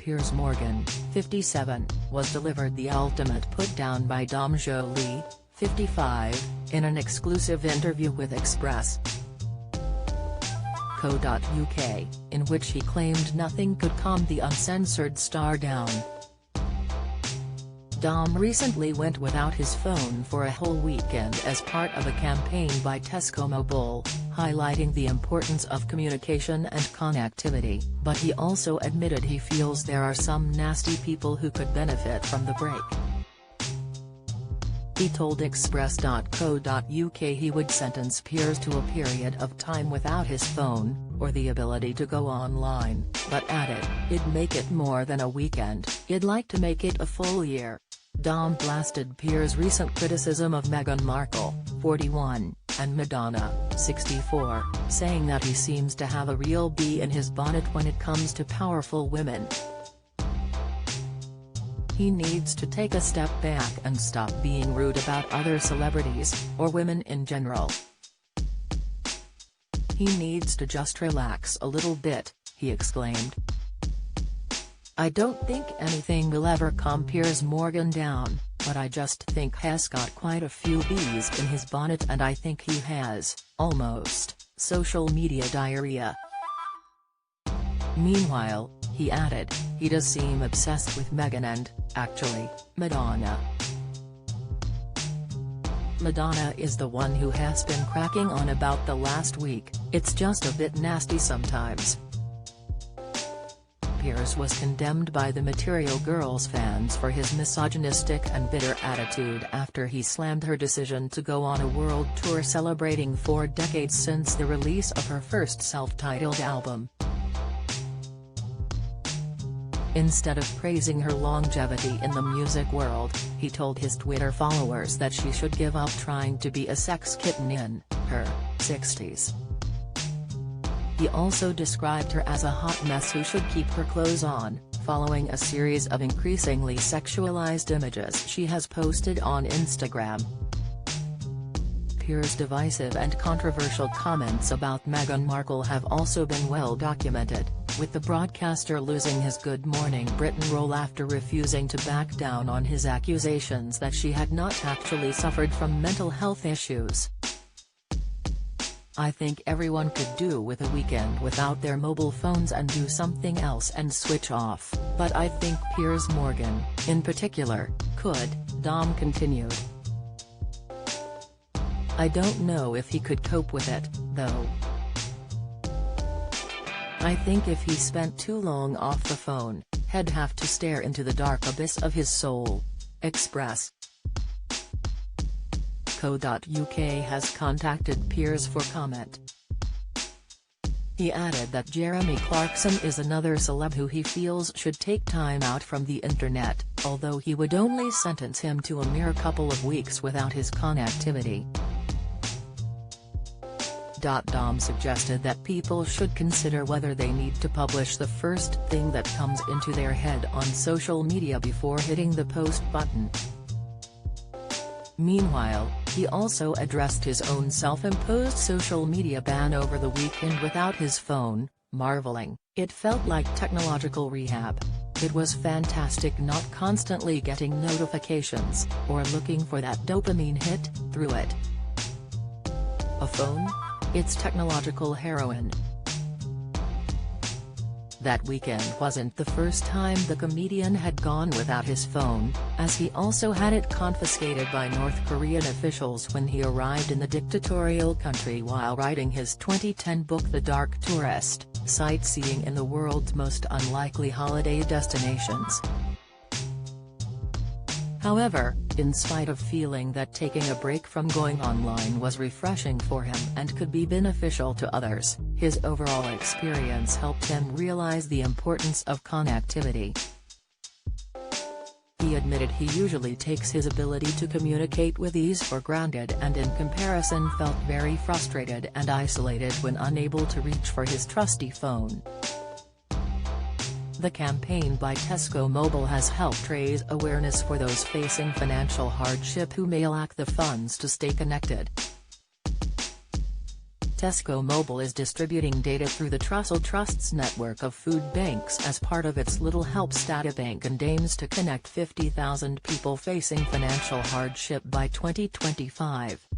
Piers Morgan, 57, was delivered the ultimate put-down by Dom Joly, 55, in an exclusive interview with Express.co.uk, in which he claimed nothing could calm the uncensored star down. Dom recently went without his phone for a whole weekend as part of a campaign by Tesco Mobile, highlighting the importance of communication and connectivity, but he also admitted he feels there are some nasty people who could benefit from the break. He told Express.co.uk he would sentence Piers to a period of time without his phone, or the ability to go online, but added, "It'd make it more than a weekend, I'd like to make it a full year." Dom blasted Piers' recent criticism of Meghan Markle, 41, and Madonna, 64, saying that he seems to have a real bee in his bonnet when it comes to powerful women. He needs to take a step back and stop being rude about other celebrities, or women in general. He needs to just relax a little bit, he exclaimed. "I don't think anything will ever calm Piers Morgan down, but I just think he's got quite a few bees in his bonnet and I think he has, almost, social media diarrhea." Meanwhile, he added, he does seem obsessed with Meghan and, actually, Madonna. Madonna is the one who has been cracking on about the last week, it's just a bit nasty sometimes. Piers was condemned by the Material Girls fans for his misogynistic and bitter attitude after he slammed her decision to go on a world tour celebrating 4 decades since the release of her first self-titled album. Instead of praising her longevity in the music world, he told his Twitter followers that she should give up trying to be a sex kitten in her 60s. He also described her as a hot mess who should keep her clothes on, following a series of increasingly sexualized images she has posted on Instagram. Piers' divisive and controversial comments about Meghan Markle have also been well documented, with the broadcaster losing his Good Morning Britain role after refusing to back down on his accusations that she had not actually suffered from mental health issues. "I think everyone could do with a weekend without their mobile phones and do something else and switch off, but I think Piers Morgan, in particular, could," Dom continued. "I don't know if he could cope with it, though. I think if he spent too long off the phone, he'd have to stare into the dark abyss of his soul." Express.co.uk has contacted Piers for comment. He added that Jeremy Clarkson is another celeb who he feels should take time out from the internet, although he would only sentence him to a mere couple of weeks without his connectivity. Dom suggested that people should consider whether they need to publish the first thing that comes into their head on social media before hitting the post button. Meanwhile, he also addressed his own self-imposed social media ban over the weekend without his phone, marveling, "It felt like technological rehab. It was fantastic not constantly getting notifications, or looking for that dopamine hit, through it. A phone? It's technological heroin." That weekend wasn't the first time the comedian had gone without his phone, as he also had it confiscated by North Korean officials when he arrived in the dictatorial country while writing his 2010 book The Dark Tourist, Sightseeing in the World's Most Unlikely Holiday Destinations. However, in spite of feeling that taking a break from going online was refreshing for him and could be beneficial to others, his overall experience helped him realize the importance of connectivity. He admitted he usually takes his ability to communicate with ease for granted and in comparison felt very frustrated and isolated when unable to reach for his trusty phone. The campaign by Tesco Mobile has helped raise awareness for those facing financial hardship who may lack the funds to stay connected. Tesco Mobile is distributing data through the Trussell Trust's network of food banks as part of its Little Helps databank and aims to connect 50,000 people facing financial hardship by 2025.